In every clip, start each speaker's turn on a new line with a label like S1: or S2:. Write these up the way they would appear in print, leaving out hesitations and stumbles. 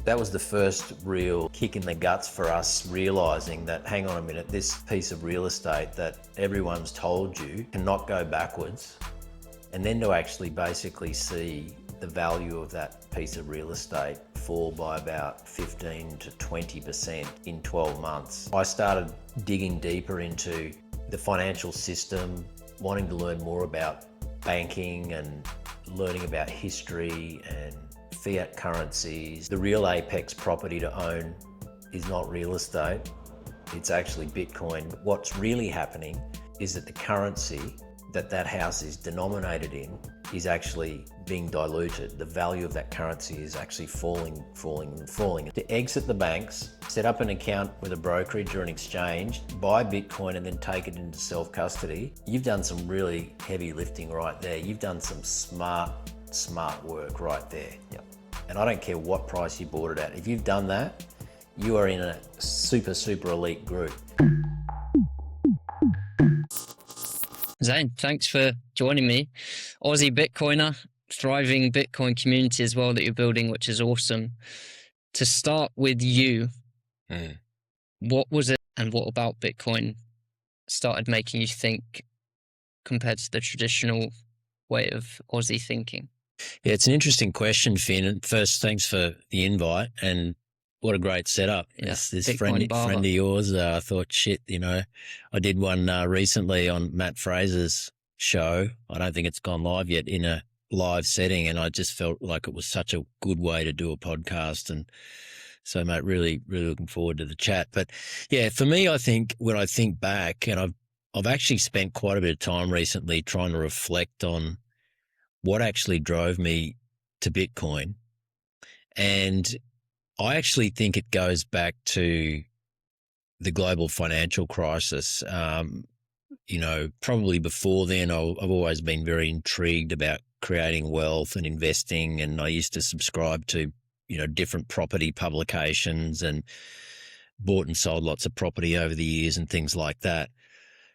S1: That was the first real kick in the guts for us realising that, hang on a minute, this piece of real estate that everyone's told you cannot go backwards, and then to actually basically see the value of that piece of real estate fall by about 15 to 20% in 12 months. I started digging deeper into the financial system, wanting to learn more about banking and learning about history and fiat currencies. The real apex property to own is not real estate, it's actually Bitcoin. What's really happening is that the currency that house is denominated in is actually being diluted. The value of that currency is actually falling. To exit the banks, set up an account with a brokerage or an exchange, buy Bitcoin and then take it into self-custody, you've done some really heavy lifting right there. You've done some smart work right there.
S2: Yep.
S1: And I don't care what price you bought it at. If you've done that, you are in a super elite group.
S2: Zane, thanks for joining me. Aussie Bitcoiner, thriving Bitcoin community as well that you're building, which is awesome. To start with you, what was it and what about Bitcoin started making you think compared to the traditional way of Aussie thinking?
S1: Yeah, it's an interesting question, Finn. And first, thanks for the invite, and what a great setup.
S2: Yeah,
S1: This friend of yours, I thought, shit, I did one recently on Matt Fraser's show. I don't think it's gone live yet, in a live setting, and I just felt like it was such a good way to do a podcast. And so, mate, really looking forward to the chat. But yeah, for me, I think when I think back, and I've actually spent quite a bit of time recently trying to reflect on what actually drove me to Bitcoin. And I actually think it goes back to the global financial crisis. Probably before then, I've always been very intrigued about creating wealth and investing. And I used to subscribe to, different property publications and bought and sold lots of property over the years and things like that.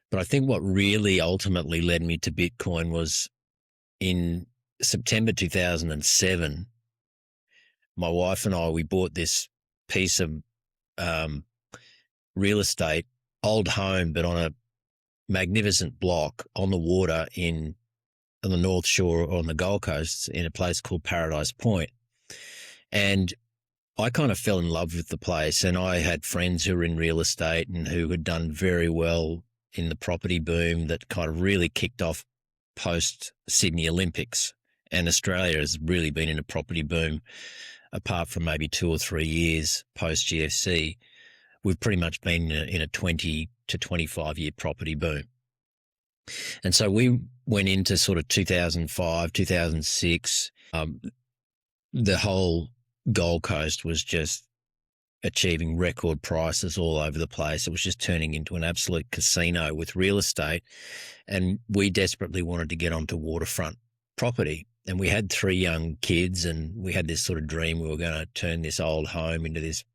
S1: But I think what really ultimately led me to Bitcoin was in September 2007, my wife and I, we bought this piece of real estate, old home, but on a magnificent block on the water on the North Shore on the Gold Coast in a place called Paradise Point. And I kind of fell in love with the place, and I had friends who were in real estate and who had done very well in the property boom that kind of really kicked off post Sydney Olympics. And Australia has really been in a property boom, apart from maybe 2 or 3 years post GFC. We've pretty much been in a 20 to 25 year property boom. And so we went into sort of 2005, 2006. The whole Gold Coast was just achieving record prices all over the place. It was just turning into an absolute casino with real estate. And we desperately wanted to get onto waterfront property. And we had 3 young kids, and we had this sort of dream we were going to turn this old home into this,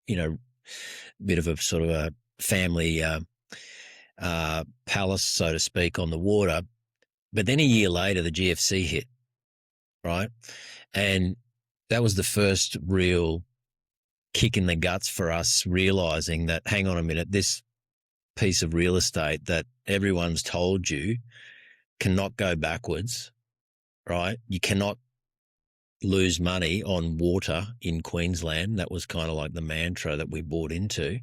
S1: bit of a sort of a family palace, so to speak, on the water. But then a year later, the GFC hit, right? And that was the first real kick in the guts for us realising that, hang on a minute, this piece of real estate that everyone's told you cannot go backwards, right? You cannot lose money on water in Queensland. That was kind of like the mantra that we bought into.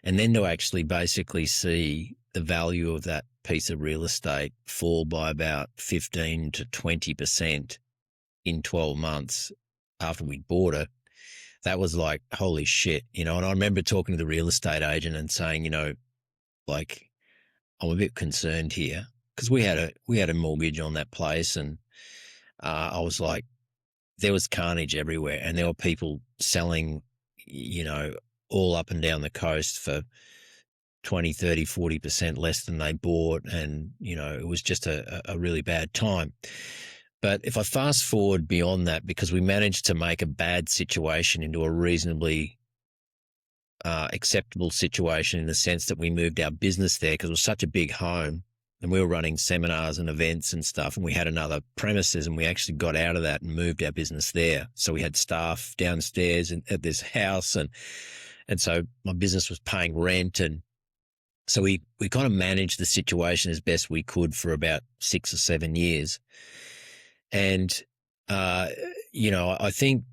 S1: And then to actually basically see the value of that piece of real estate fall by about 15 to 20% in 12 months after we bought it, that was like, holy shit, And I remember talking to the real estate agent and saying, like, I'm a bit concerned here, because we had a mortgage on that place, and I was like, there was carnage everywhere, and there were people selling, all up and down the coast for 20, 30, 40% less than they bought. And, it was just a really bad time. But if I fast forward beyond that, because we managed to make a bad situation into a reasonably acceptable situation, in the sense that we moved our business there because it was such a big home. and we were running seminars and events and stuff, and we had another premises, and we actually got out of that and moved our business there. So we had staff downstairs at this house, and so my business was paying rent, and so we kind of managed the situation as best we could for about 6 or 7 years. And, I think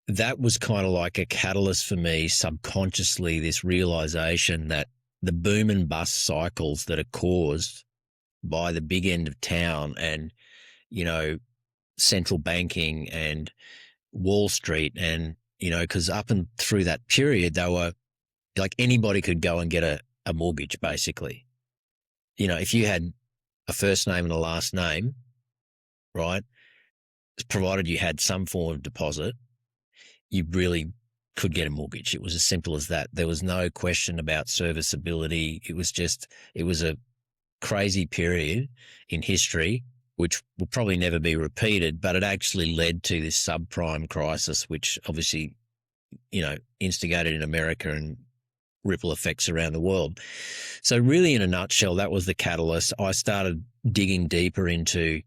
S1: that was kind of like a catalyst for me subconsciously, this realization that the boom and bust cycles that are caused by the big end of town and, central banking and Wall Street and, because up and through that period, they were like anybody could go and get a mortgage, basically. If you had a first name and a last name, right, provided you had some form of deposit, you really could get a mortgage. It was as simple as that. There was no question about serviceability. It was a crazy period in history, which will probably never be repeated, but it actually led to this subprime crisis, which obviously, instigated in America and ripple effects around the world. So really, in a nutshell, that was the catalyst. I started digging deeper into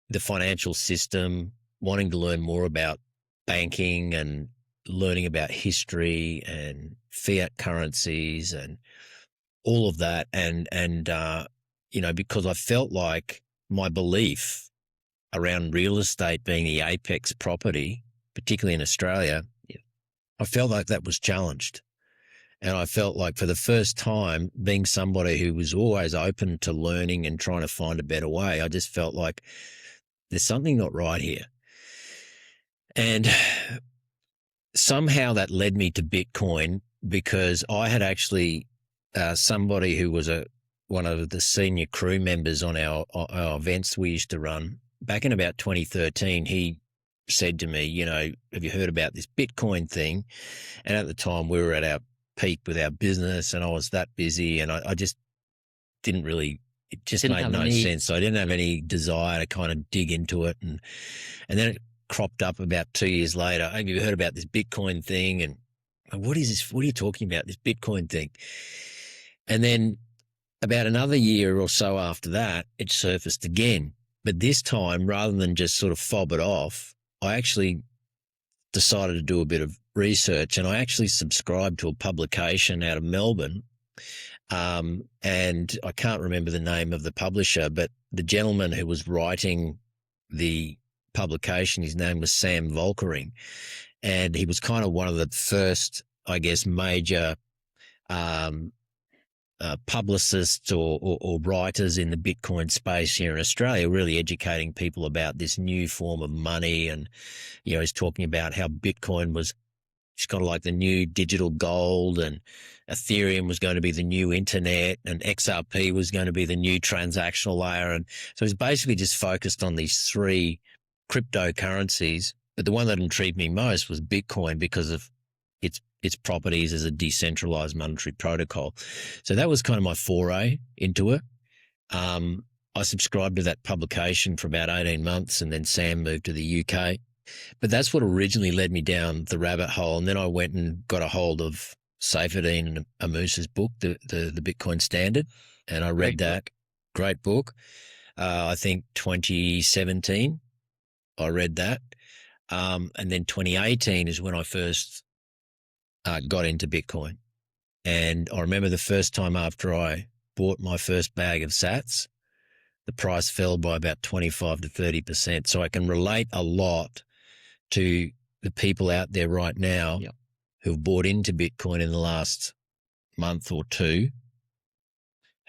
S1: the financial system, wanting to learn more about banking and learning about history and fiat currencies and all of that. And because I felt like my belief around real estate being the apex property, particularly in Australia, I felt like that was challenged. And I felt like for the first time, being somebody who was always open to learning and trying to find a better way, I just felt like there's something not right here. And somehow that led me to Bitcoin, because I had actually somebody who was one of the senior crew members on our events we used to run back in about 2013. He said to me, have you heard about this Bitcoin thing? And at the time we were at our peak with our business and I was that busy, and I just didn't really, it just made no sense. So I didn't have any desire to kind of dig into it. And then it cropped up about 2 years later. Have you heard about this Bitcoin thing? And what is this? What are you talking about, this Bitcoin thing? And then about another year or so after that, it surfaced again. But this time, rather than just sort of fob it off, I actually decided to do a bit of research, and I actually subscribed to a publication out of Melbourne. And I can't remember the name of the publisher, but the gentleman who was writing the publication, his name was Sam Volkering, and he was kind of one of the first, I guess, major publicists or writers in the Bitcoin space here in Australia, really educating people about this new form of money. And, he's talking about how Bitcoin was, it's kind of like the new digital gold, and Ethereum was going to be the new internet, and XRP was going to be the new transactional layer. And so he's basically just focused on these three cryptocurrencies. But the one that intrigued me most was Bitcoin because of its properties as a decentralized monetary protocol. So that was kind of my foray into it. I subscribed to that publication for about 18 months, and then Sam moved to the UK. But that's what originally led me down the rabbit hole. And then I went and got a hold of Saifedean and Amusa's book, the Bitcoin Standard, and I read that. Great book. I think 2017, I read that. And then 2018 is when I first got into Bitcoin. And I remember the first time after I bought my first bag of sats, the price fell by about 25 to 30%. So I can relate a lot to the people out there right now who've bought into Bitcoin in the last month or two,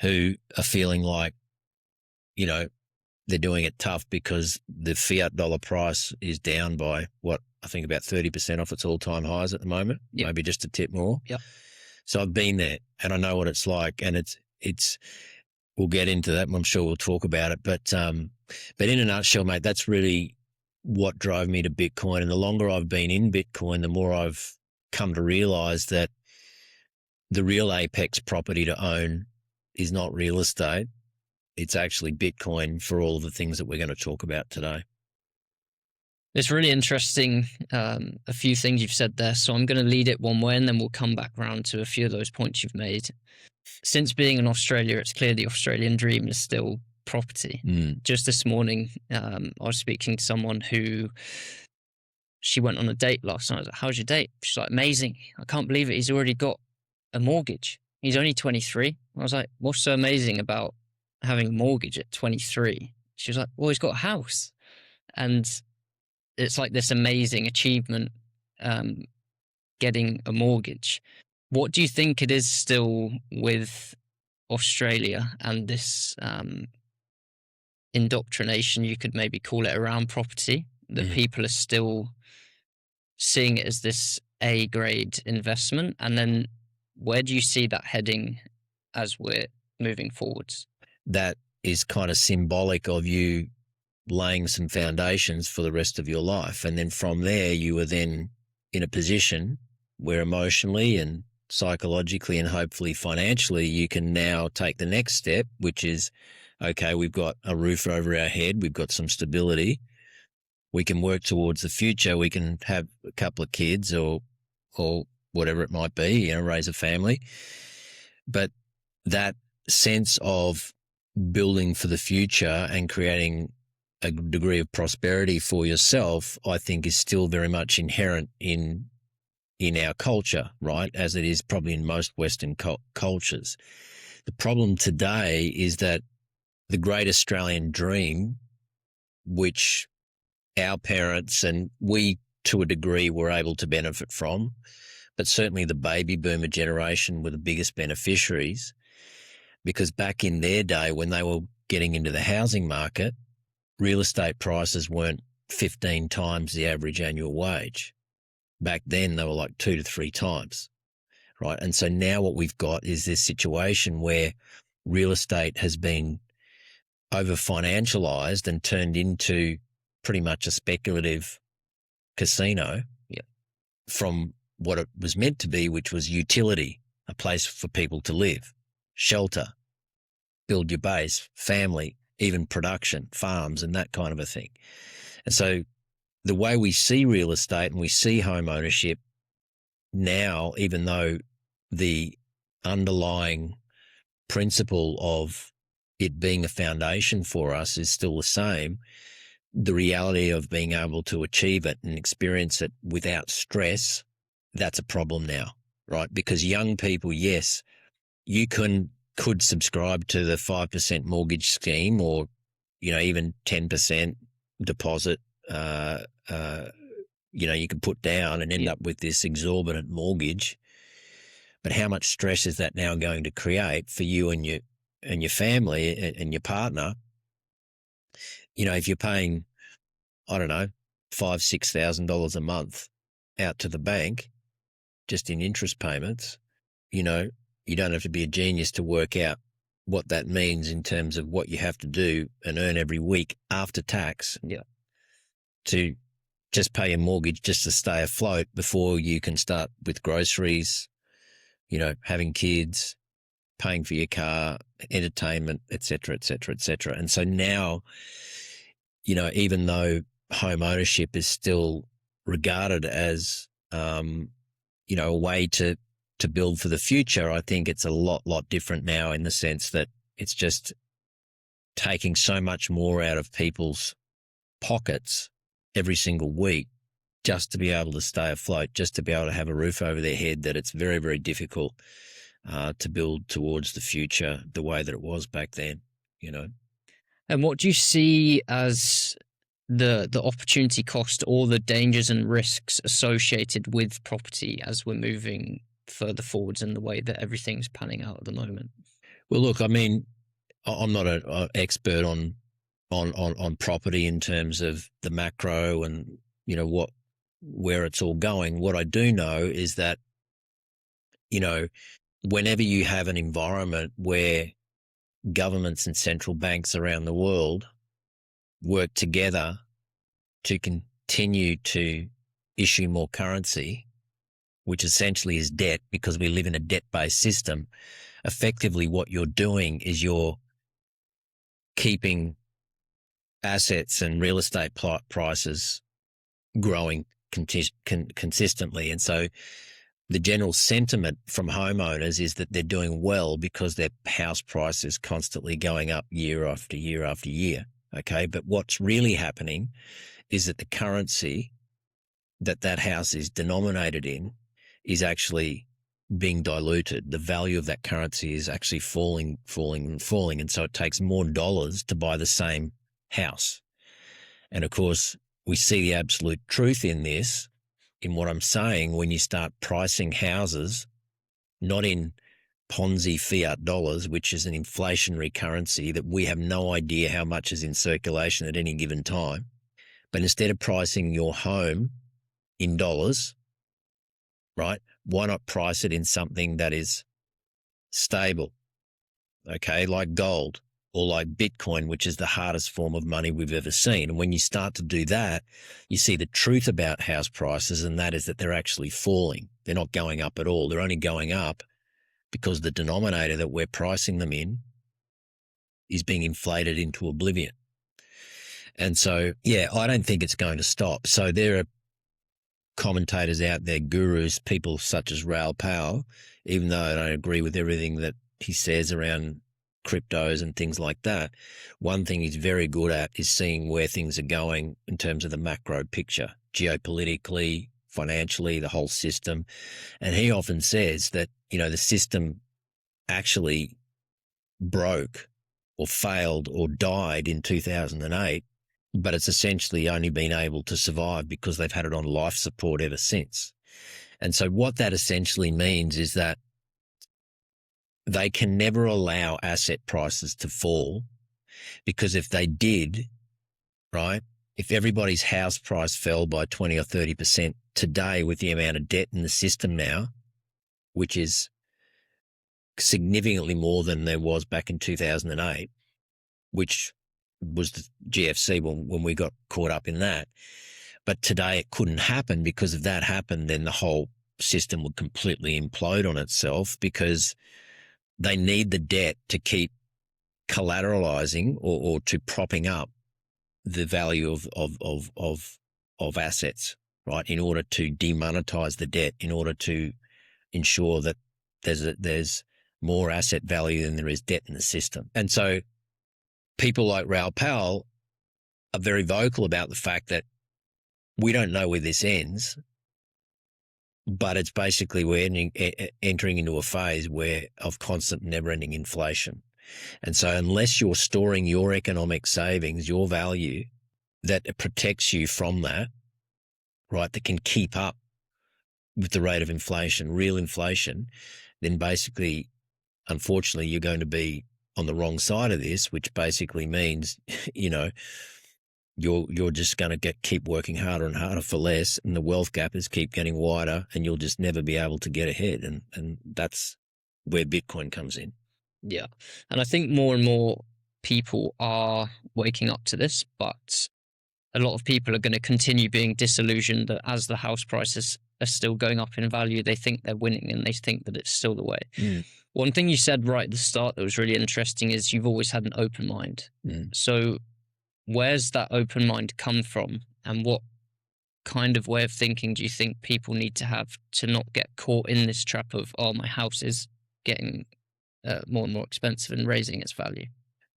S1: who are feeling like, they're doing it tough because the fiat dollar price is down by I think about 30% off its all-time highs at the moment, maybe just a tip more.
S2: Yep.
S1: So I've been there and I know what it's like, and it's we'll get into that, and I'm sure we'll talk about it. But in a nutshell, mate, that's really what drove me to Bitcoin. And the longer I've been in Bitcoin, the more I've come to realize that the real apex property to own is not real estate. It's actually Bitcoin, for all of the things that we're going to talk about today.
S2: It's really interesting, a few things you've said there. So I'm going to lead it one way, and then we'll come back around to a few of those points you've made. Since being in Australia, it's clear the Australian dream is still property. Just this morning, I was speaking to someone who, she went on a date last night. I was like, how's your date? She's like, amazing. I can't believe it. He's already got a mortgage. He's only 23. I was like, what's so amazing about having a mortgage at 23? She was like, well, he's got a house. And it's like this amazing achievement, getting a mortgage. What do you think it is still with Australia and this indoctrination, you could maybe call it, around property, that people are still seeing it as this A grade investment? And then where do you see that heading as we're moving forwards?
S1: That is kind of symbolic of you laying some foundations for the rest of your life. And then from there, you are then in a position where emotionally and psychologically and hopefully financially, you can now take the next step, which is, okay, we've got a roof over our head, we've got some stability, we can work towards the future, we can have a couple of kids or whatever it might be, raise a family. But that sense of building for the future and creating a degree of prosperity for yourself, I think, is still very much inherent in our culture, right? As it is probably in most Western cultures. The problem today is that the great Australian dream, which our parents and we to a degree were able to benefit from, but certainly the baby boomer generation were the biggest beneficiaries, because back in their day when they were getting into the housing market, real estate prices weren't 15 times the average annual wage. Back then they were like 2 to 3 times, right? And so now what we've got is this situation where real estate has been over-financialised and turned into pretty much a speculative casino from what it was meant to be, which was utility, a place for people to live, shelter, build your base, family, even production, farms and that kind of a thing. And so the way we see real estate and we see home ownership now, even though the underlying principle of it being a foundation for us is still the same, the reality of being able to achieve it and experience it without stress, that's a problem now, right? Because young people, yes, you could subscribe to the 5% mortgage scheme or, even 10% deposit, you could put down and end up with this exorbitant mortgage. But how much stress is that now going to create for you and your family and your partner? If you're paying, I don't know, $5,000-$6,000 a month out to the bank just in interest payments, you don't have to be a genius to work out what that means in terms of what you have to do and earn every week after tax to just pay your mortgage just to stay afloat before you can start with groceries, having kids, paying for your car, entertainment, et cetera, et cetera, et cetera. And so now, even though home ownership is still regarded as, a way to build for the future, I think it's a lot different now in the sense that it's just taking so much more out of people's pockets every single week just to be able to stay afloat, just to be able to have a roof over their head, that it's very, very difficult to build towards the future the way that it was back then,
S2: And what do you see as the opportunity cost or the dangers and risks associated with property as we're moving further forwards in the way that everything's panning out at the moment?
S1: Well, look, I mean, I'm not an expert on property in terms of the macro and where it's all going. What I do know is that whenever you have an environment where governments and central banks around the world work together to continue to issue more currency, which essentially is debt because we live in a debt-based system, effectively what you're doing is you're keeping assets and real estate prices growing consistently. And so the general sentiment from homeowners is that they're doing well because their house price is constantly going up year after year after year. Okay. But what's really happening is that the currency that house is denominated in is actually being diluted. The value of that currency is actually falling. And so it takes more dollars to buy the same house. And of course, we see the absolute truth in this, in what I'm saying, when you start pricing houses, not in Ponzi fiat dollars, which is an inflationary currency that we have no idea how much is in circulation at any given time, but instead of pricing your home in dollars, right, why not price it in something that is stable, okay, like gold or like Bitcoin, which is the hardest form of money we've ever seen. And when you start to do that, you see the truth about house prices, and that is that they're actually falling. They're not going up at all. They're only going up because the denominator that we're pricing them in is being inflated into oblivion. And so, yeah, I don't think it's going to stop. So there are commentators out there, gurus, people such as Raoul Pal, even though I don't agree with everything that he says around cryptos and things like that, one thing he's very good at is seeing where things are going in terms of the macro picture, geopolitically, financially, the whole system. And he often says that, you know, the system actually broke or failed or died in 2008, but it's essentially only been able to survive because they've had it on life support ever since. And so what that essentially means is that they can never allow asset prices to fall, because if they did, right, if everybody's house price fell by 20 or 30% today with the amount of debt in the system now, which is significantly more than there was back in 2008, which was the GFC when we got caught up in that. But today it couldn't happen, because if that happened, then the whole system would completely implode on itself, because they need the debt to keep collateralizing or to propping up the value of assets, right, in order to demonetize the debt, in order to ensure that there's more asset value than there is debt in the system. And so people like Raoul Pal are very vocal about the fact that we don't know where this ends, but it's basically we're entering into a phase of constant never-ending inflation. And so unless you're storing your economic savings, your value, that protects you from that, right, that can keep up with the rate of inflation, real inflation, then basically, unfortunately, you're going to be on the wrong side of this, which basically means, you know, you're just going to keep working harder and harder for less, and the wealth gap is keep getting wider, and you'll just never be able to get ahead. And that's where Bitcoin comes in.
S2: Yeah. And I think more and more people are waking up to this, but a lot of people are going to continue being disillusioned that as the house prices are still going up in value, they think they're winning and they think that it's still the way. One thing you said right at the start that was really interesting is you've always had an open mind. So where's that open mind come from, and what kind of way of thinking do you think people need to have to not get caught in this trap of, oh, my house is getting more and more expensive and raising its value?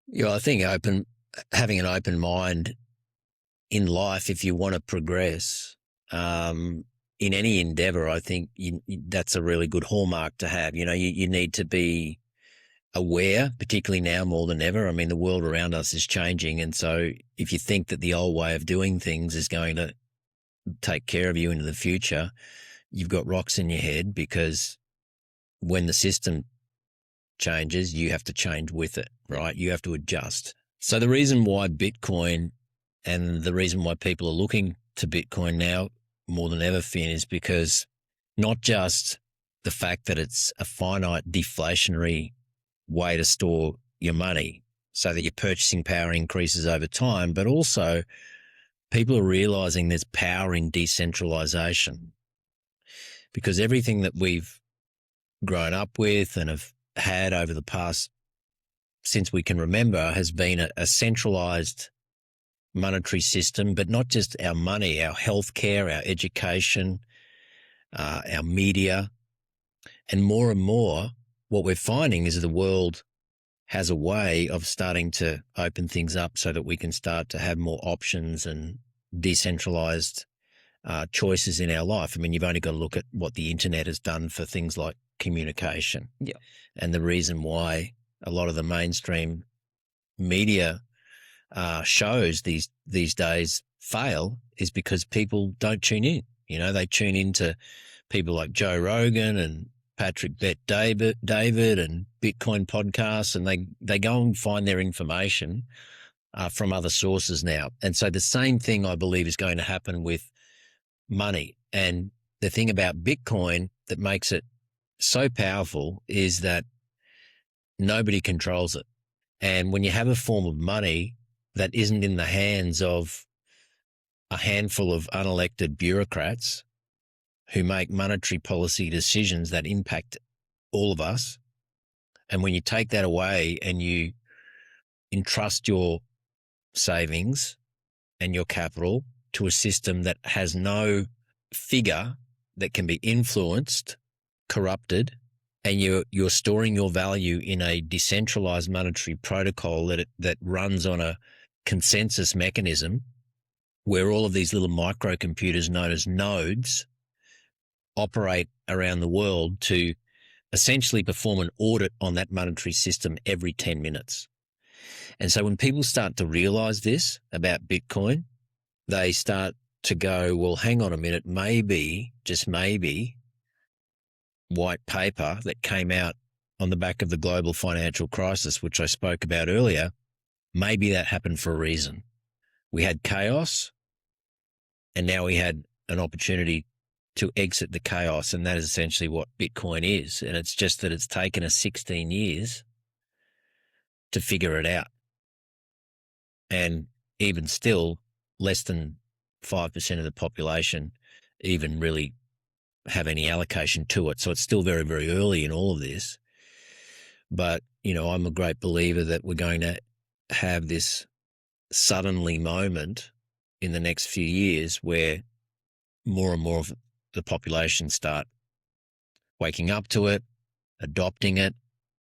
S1: Yeah, I think having an open mind in life, if you want to progress in any endeavor, I think that's a really good hallmark to have. You know, you need to be aware, particularly now more than ever. I mean, the world around us is changing. And so if you think that the old way of doing things is going to take care of you into the future, you've got rocks in your head, because when the system changes, you have to change with it, right? You have to adjust. So the reason why Bitcoin and the reason why people are looking to Bitcoin now more than ever, Finn, is because not just the fact that it's a finite deflationary way to store your money so that your purchasing power increases over time, but also people are realizing there's power in decentralisation, because everything that we've grown up with and have had over the past, since we can remember, has been a centralised monetary system, but not just our money, our healthcare, our education, our media, and more, what we're finding is the world has a way of starting to open things up so that we can start to have more options and decentralized choices in our life. I mean, you've only got to look at what the internet has done for things like communication.
S2: Yeah.
S1: And the reason why a lot of the mainstream media shows these days fail is because people don't tune in. You know, they tune into people like Joe Rogan and Patrick Bet David and Bitcoin podcasts, and they go and find their information from other sources now. And so the same thing, I believe, is going to happen with money. And the thing about Bitcoin that makes it so powerful is that nobody controls it. And when you have a form of money that isn't in the hands of a handful of unelected bureaucrats who make monetary policy decisions that impact all of us, and when you take that away and you entrust your savings and your capital to a system that has no figure that can be influenced, corrupted, and you're storing your value in a decentralized monetary protocol that runs on a consensus mechanism where all of these little microcomputers known as nodes operate around the world to essentially perform an audit on that monetary system every 10 minutes. And so when people start to realize this about Bitcoin, they start to go, well, hang on a minute, maybe, just maybe, white paper that came out on the back of the global financial crisis, which I spoke about earlier, maybe that happened for a reason. We had chaos, and now we had an opportunity to exit the chaos, and that is essentially what Bitcoin is. And it's just that it's taken us 16 years to figure it out. And even still, less than 5% of the population even really have any allocation to it. So it's still very, very early in all of this. But, you know, I'm a great believer that we're going to have this suddenly moment in the next few years where more and more of the population start waking up to it, adopting it.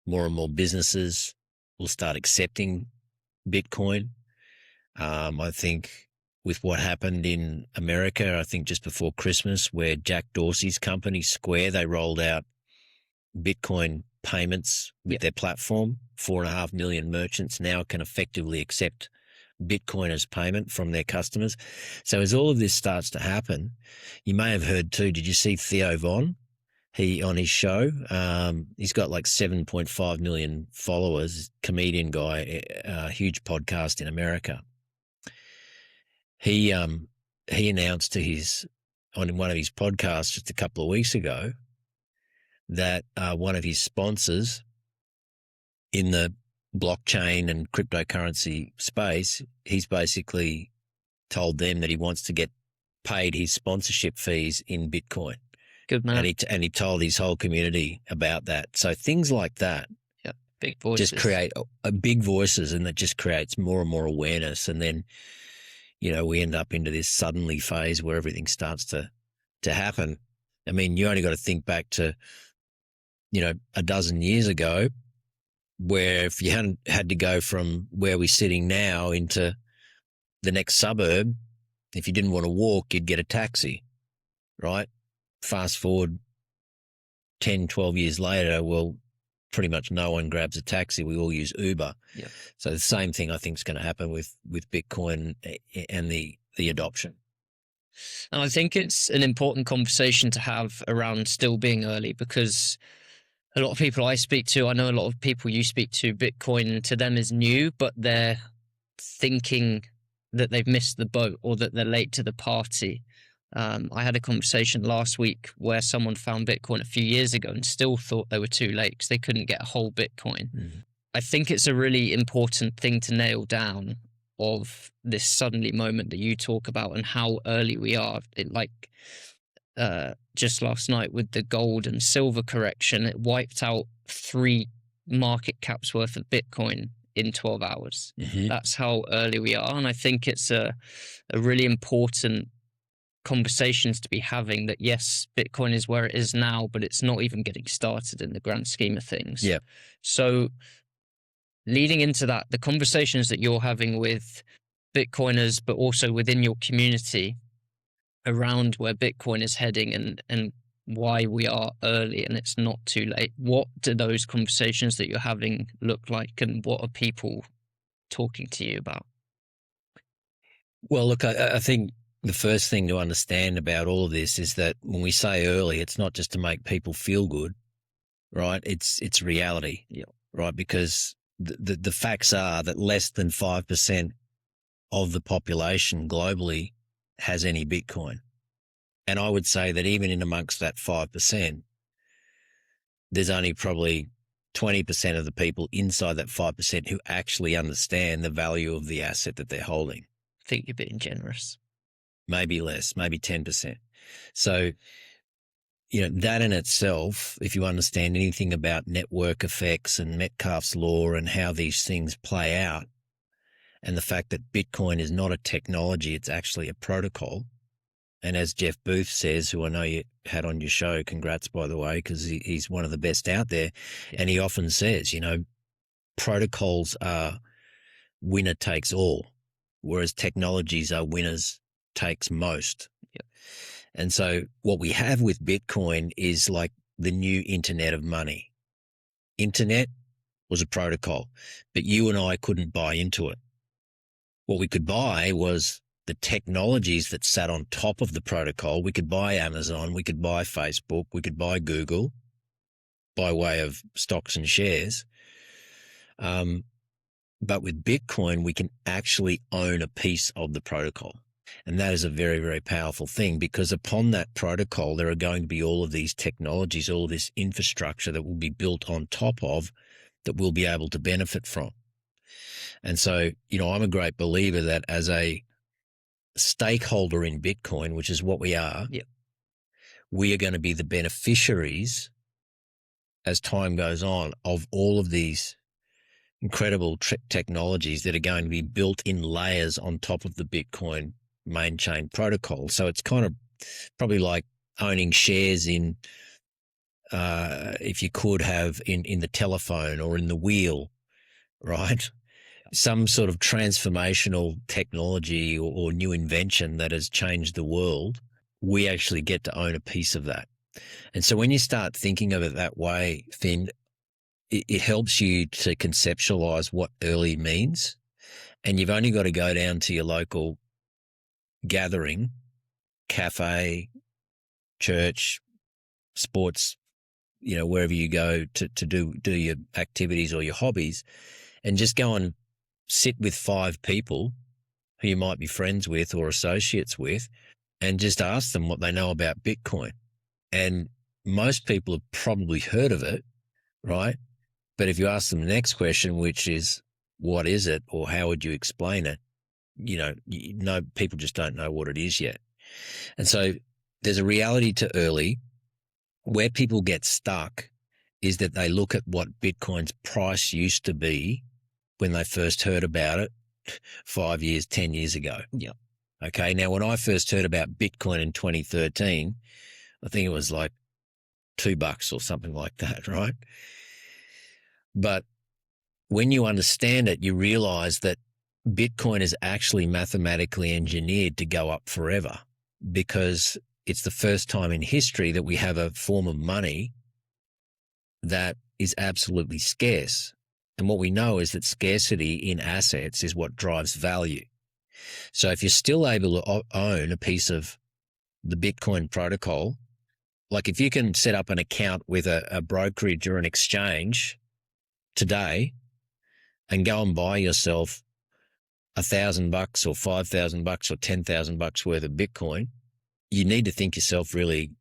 S1: More and more businesses will start accepting Bitcoin. I think with what happened in America, I think just before Christmas, where Jack Dorsey's company Square, they rolled out Bitcoin payments with their platform. 4.5 million merchants now can effectively accept Bitcoin as payment from their customers. So as all of this starts to happen, you may have heard too, did you see Theo Von? He, on his show, he's got like 7.5 million followers, comedian guy, huge podcast in America. He announced on one of his podcasts just a couple of weeks ago that one of his sponsors in the blockchain and cryptocurrency space, he's basically told them that he wants to get paid his sponsorship fees in Bitcoin.
S2: Good man.
S1: And he told his whole community about that. So things like that,
S2: big voices,
S1: just create big voices, and that just creates more and more awareness. And then, you know, we end up into this suddenly phase where everything starts to happen. I mean, you only got to think back to, you know, a dozen years ago, where if you hadn't had to go from where we're sitting now into the next suburb, if you didn't want to walk, you'd get a taxi, right? Fast forward 10, 12 years later, well, pretty much no one grabs a taxi. We all use Uber.
S2: Yeah.
S1: So the same thing I think is going to happen with Bitcoin and the adoption.
S2: And I think it's an important conversation to have around still being early, because a lot of people I speak to, I know a lot of people you speak to, Bitcoin to them is new, but they're thinking that they've missed the boat or that they're late to the party. I had a conversation last week where someone found Bitcoin a few years ago and still thought they were too late because they couldn't get a whole Bitcoin. Mm-hmm. I think it's a really important thing to nail down of this suddenly moment that you talk about and how early we are. Just last night with the gold and silver correction, it wiped out 3 market caps worth of Bitcoin in 12 hours. Mm-hmm. That's how early we are. And I think it's a really important conversations to be having that, yes, Bitcoin is where it is now, but it's not even getting started in the grand scheme of things.
S1: Yeah.
S2: So leading into that, the conversations that you're having with Bitcoiners, but also within your community around where Bitcoin is heading and why we are early and it's not too late. What do those conversations that you're having look like, and what are people talking to you about?
S1: Well, look, I think the first thing to understand about all of this is that when we say early, it's not just to make people feel good, right? It's reality, right? Because the facts are that less than 5% of the population globally has any Bitcoin. And I would say that even in amongst that 5%, there's only probably 20% of the people inside that 5% who actually understand the value of the asset that they're holding.
S2: I think you're being generous.
S1: Maybe less, maybe 10%. So, that in itself, if you understand anything about network effects and Metcalfe's law and how these things play out, and the fact that Bitcoin is not a technology, it's actually a protocol. And as Jeff Booth says, who I know you had on your show, congrats, by the way, because he's one of the best out there. Yeah. And he often says, protocols are winner takes all, whereas technologies are winners takes most.
S2: Yep.
S1: And so what we have with Bitcoin is like the new internet of money. Internet was a protocol, but you and I couldn't buy into it. What we could buy was the technologies that sat on top of the protocol. We could buy Amazon, we could buy Facebook, we could buy Google by way of stocks and shares. But with Bitcoin, we can actually own a piece of the protocol. And that is a very, very powerful thing, because upon that protocol, there are going to be all of these technologies, all of this infrastructure that will be built on top of that we'll be able to benefit from. And so, I'm a great believer that as a stakeholder in Bitcoin, which is what we are,
S2: yep,
S1: we are going to be the beneficiaries as time goes on of all of these incredible technologies that are going to be built in layers on top of the Bitcoin main chain protocol. So it's kind of probably like owning shares in, if you could have in the telephone or in the wheel, right? Some sort of transformational technology or new invention that has changed the world. We actually get to own a piece of that. And so when you start thinking of it that way, Finn, it helps you to conceptualize what early means. And you've only got to go down to your local gathering, cafe, church, sports, wherever you go to do your activities or your hobbies, and just go and sit with 5 people who you might be friends with or associates with, and just ask them what they know about Bitcoin. And most people have probably heard of it, right? But if you ask them the next question, which is, what is it, or how would you explain it? People just don't know what it is yet. And so there's a reality to early. Where people get stuck is that they look at what Bitcoin's price used to be when they first heard about it 5 years, 10 years ago.
S2: Yeah.
S1: Okay. Now, when I first heard about Bitcoin in 2013, I think it was like $2 or something like that, right? But when you understand it, you realize that Bitcoin is actually mathematically engineered to go up forever, because it's the first time in history that we have a form of money that is absolutely scarce. And what we know is that scarcity in assets is what drives value. So if you're still able to own a piece of the Bitcoin protocol, like if you can set up an account with a brokerage or an exchange today and go and buy yourself $1,000 or $5,000 or $10,000 worth of Bitcoin, you need to think yourself really,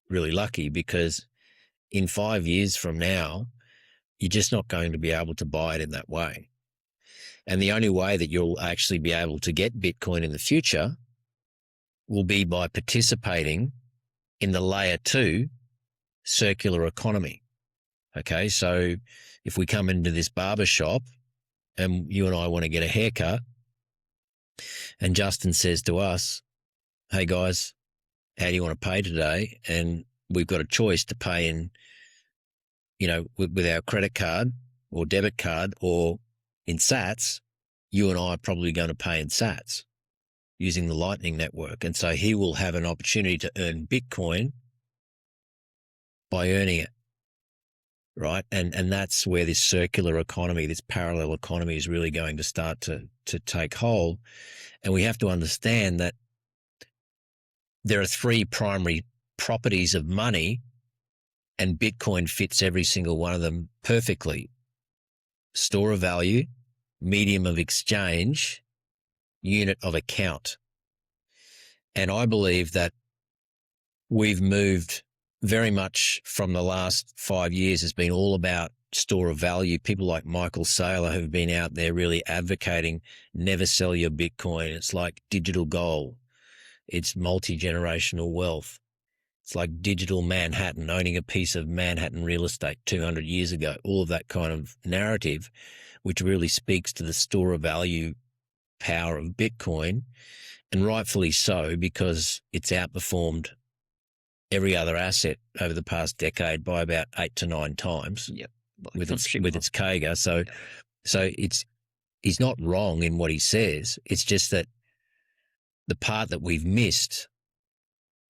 S1: really lucky, because in 5 years from now, you're just not going to be able to buy it in that way. And the only way that you'll actually be able to get Bitcoin in the future will be by participating in the layer 2 circular economy. Okay, so if we come into this barber shop and you and I want to get a haircut, and Justin says to us, hey guys, how do you want to pay today? And we've got a choice to pay in, with our credit card or debit card or in sats. You and I are probably going to pay in sats using the Lightning Network. And so he will have an opportunity to earn Bitcoin by earning it, right? And that's where this circular economy, this parallel economy is really going to start to take hold. And we have to understand that there are three primary properties of money, and Bitcoin fits every single one of them perfectly. Store of value, medium of exchange, unit of account. And I believe that we've moved very much from the last 5 years has been all about store of value. People like Michael Saylor have been out there really advocating never sell your Bitcoin. It's like digital gold. It's multi-generational wealth. It's like digital Manhattan, owning a piece of Manhattan real estate 200 years ago, all of that kind of narrative, which really speaks to the store of value power of Bitcoin, and rightfully so, because it's outperformed every other asset over the past decade by about 8 to 9 times.
S2: Yep.
S1: with its CAGR. So he's not wrong in what he says. It's just that the part that we've missed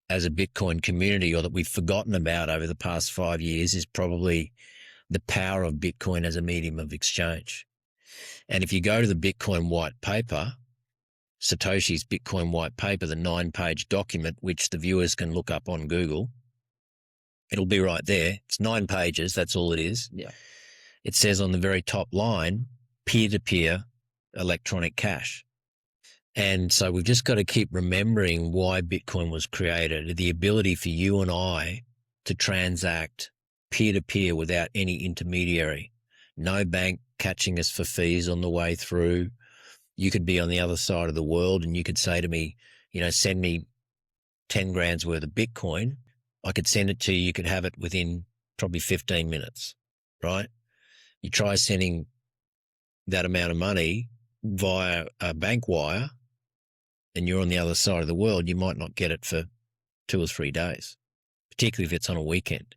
S1: as a Bitcoin community, or that we've forgotten about over the past 5 years, is probably the power of Bitcoin as a medium of exchange. And if you go to the Bitcoin white paper, Satoshi's Bitcoin white paper, the 9-page document, which the viewers can look up on Google, it'll be right there. It's 9 pages. That's all it is.
S2: Yeah.
S1: It says on the very top line, peer-to-peer electronic cash. And so we've just got to keep remembering why Bitcoin was created, the ability for you and I to transact peer-to-peer without any intermediary, no bank catching us for fees on the way through. You could be on the other side of the world and you could say to me, send me 10 grand's worth of Bitcoin. I could send it to you. You could have it within probably 15 minutes, right? You try sending that amount of money via a bank wire and you're on the other side of the world, you might not get it for 2 or 3 days, particularly if it's on a weekend.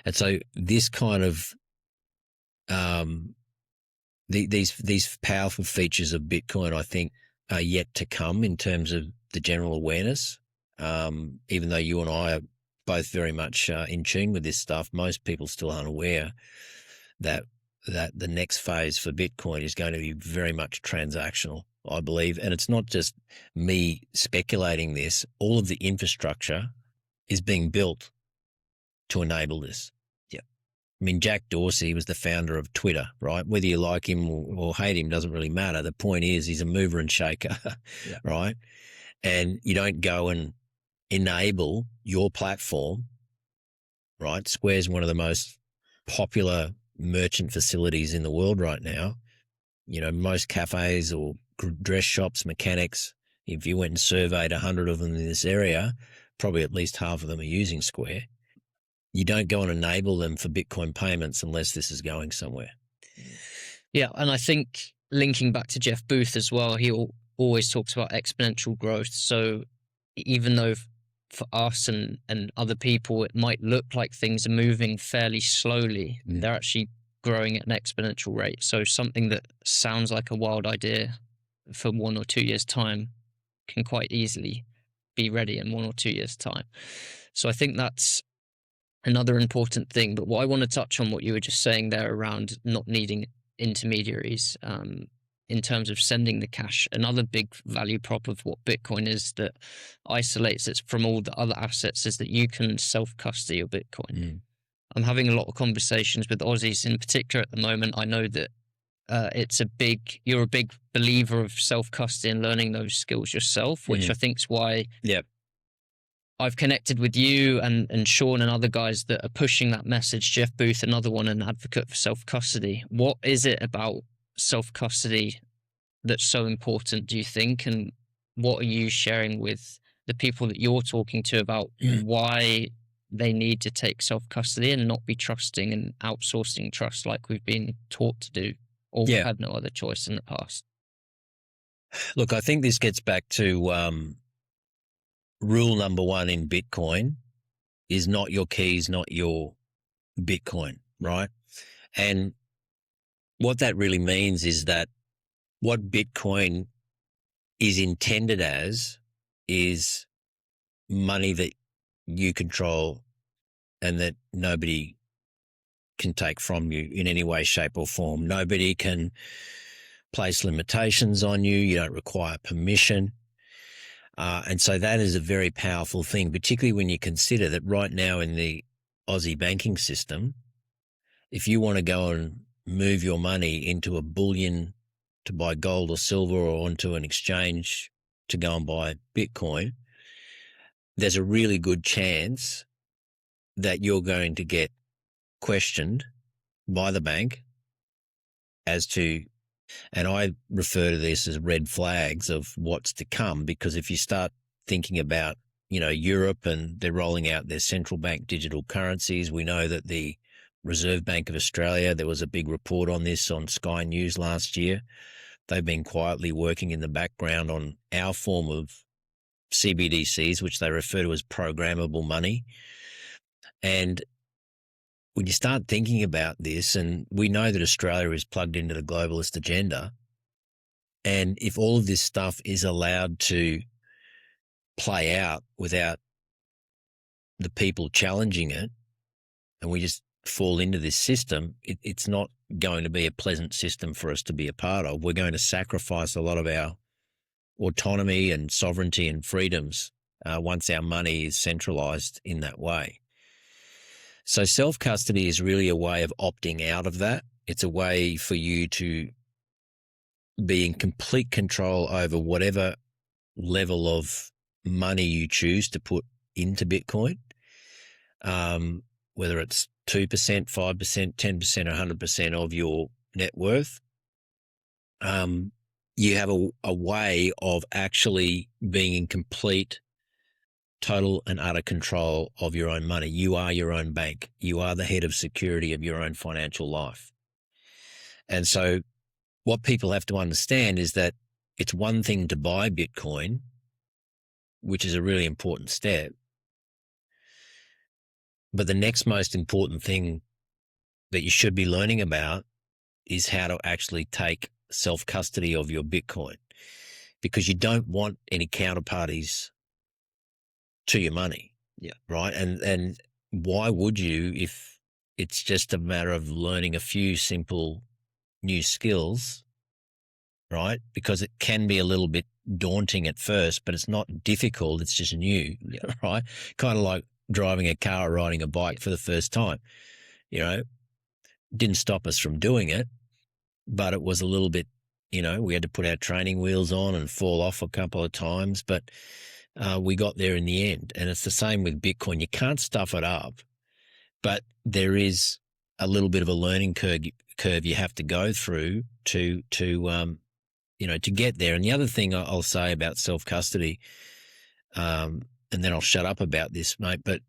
S1: And so this kind of these powerful features of Bitcoin, I think, are yet to come in terms of the general awareness. Even though you and I are both very much in tune with this stuff, most people still aren't aware that the next phase for Bitcoin is going to be very much transactional, I believe. And it's not just me speculating this. All of the infrastructure is being built to enable this.
S2: Yeah.
S1: I mean, Jack Dorsey was the founder of Twitter, right? Whether you like him or hate him doesn't really matter. The point is he's a mover and shaker,
S2: yeah.
S1: Right? And you don't go and enable your platform, right? Square's one of the most popular merchant facilities in the world right now. Most cafes or dress shops, mechanics, if you went and surveyed 100 of them in this area, probably at least half of them are using Square. You don't go and enable them for Bitcoin payments unless this is going somewhere.
S2: Yeah, and I think linking back to Jeff Booth as well, he always talks about exponential growth. So even though for us and other people, it might look like things are moving fairly slowly, they're actually growing at an exponential rate. So something that sounds like a wild idea for 1 or 2 years' time can quite easily be ready in 1 or 2 years' time. So I think that's another important thing. But what I want to touch on, what you were just saying there around not needing intermediaries in terms of sending the cash. Another big value prop of what Bitcoin is that isolates it from all the other assets is that you can self-custody your Bitcoin. I'm having a lot of conversations with Aussies in particular at the moment. I know that you're a big believer of self-custody and learning those skills yourself, which I think is why I've connected with you and Sean and other guys that are pushing that message. Jeff Booth, another one, an advocate for self-custody. What is it about self-custody that's so important, do you think? And what are you sharing with the people that you're talking to about why they need to take self-custody and not be trusting and outsourcing trust like we've been taught to do, or had no other choice in the past?
S1: Look, I think this gets back to rule number one in Bitcoin is not your keys, not your Bitcoin, right? And what that really means is that what Bitcoin is intended as is money that you control and that nobody can take from you in any way, shape or form. Nobody can place limitations on you. You don't require permission. And so that is a very powerful thing, particularly when you consider that right now in the Aussie banking system, if you want to go and move your money into a bullion to buy gold or silver or onto an exchange to go and buy Bitcoin, there's a really good chance that you're going to get questioned by the bank as to, and I refer to this as red flags of what's to come, because if you start thinking about, Europe and they're rolling out their central bank digital currencies, we know that the Reserve Bank of Australia, there was a big report on this on Sky News last year. They've been quietly working in the background on our form of CBDCs, which they refer to as programmable money. And when you start thinking about this, and we know that Australia is plugged into the globalist agenda, and if all of this stuff is allowed to play out without the people challenging it, and we just fall into this system, it's not going to be a pleasant system for us to be a part of. We're going to sacrifice a lot of our autonomy and sovereignty and freedoms once our money is centralised in that way. So self-custody is really a way of opting out of that. It's a way for you to be in complete control over whatever level of money you choose to put into Bitcoin, whether it's 2%, 5%, 10%, or 100% of your net worth. You have a way of actually being in complete, total and utter control of your own money. You are your own bank. You are the head of security of your own financial life. And so what people have to understand is that it's one thing to buy Bitcoin, which is a really important step. But the next most important thing that you should be learning about is how to actually take self-custody of your Bitcoin, because you don't want any counterparties to your money.
S2: Yeah.
S1: Right. And why would you, if it's just a matter of learning a few simple new skills, right? Because it can be a little bit daunting at first, but it's not difficult. It's just new, right? Kind of like driving a car or riding a bike for the first time, didn't stop us from doing it, but it was a little bit, we had to put our training wheels on and fall off a couple of times, but we got there in the end. And it's the same with Bitcoin. You can't stuff it up, but there is a little bit of a learning curve you have to go through to get there. And the other thing I'll say about self-custody, and then I'll shut up about this, mate, but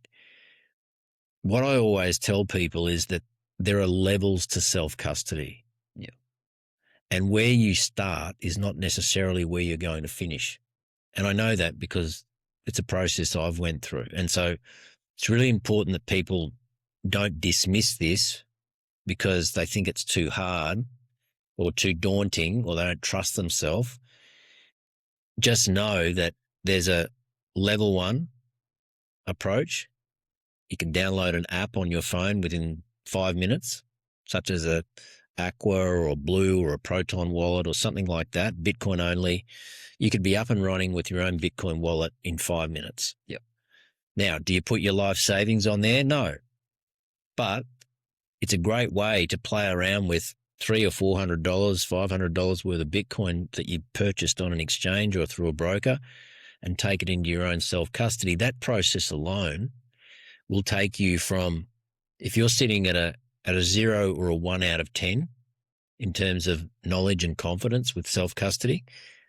S1: what I always tell people is that there are levels to self-custody.
S2: Yeah.
S1: And where you start is not necessarily where you're going to finish. And I know that because it's a process I've went through. And so it's really important that people don't dismiss this because they think it's too hard or too daunting or they don't trust themselves. Just know that there's a level 1 approach. You can download an app on your phone within 5 minutes, such as a Aqua or a Blue or a Proton wallet or something like that, Bitcoin only. You could be up and running with your own Bitcoin wallet in 5 minutes.
S2: Yep.
S1: Now, do you put your life savings on there? No. But it's a great way to play around with $300 or $400, $500 worth of Bitcoin that you purchased on an exchange or through a broker and take it into your own self-custody. That process alone will take you from, if you're sitting at a 0 or a 1 out of 10 in terms of knowledge and confidence with self-custody,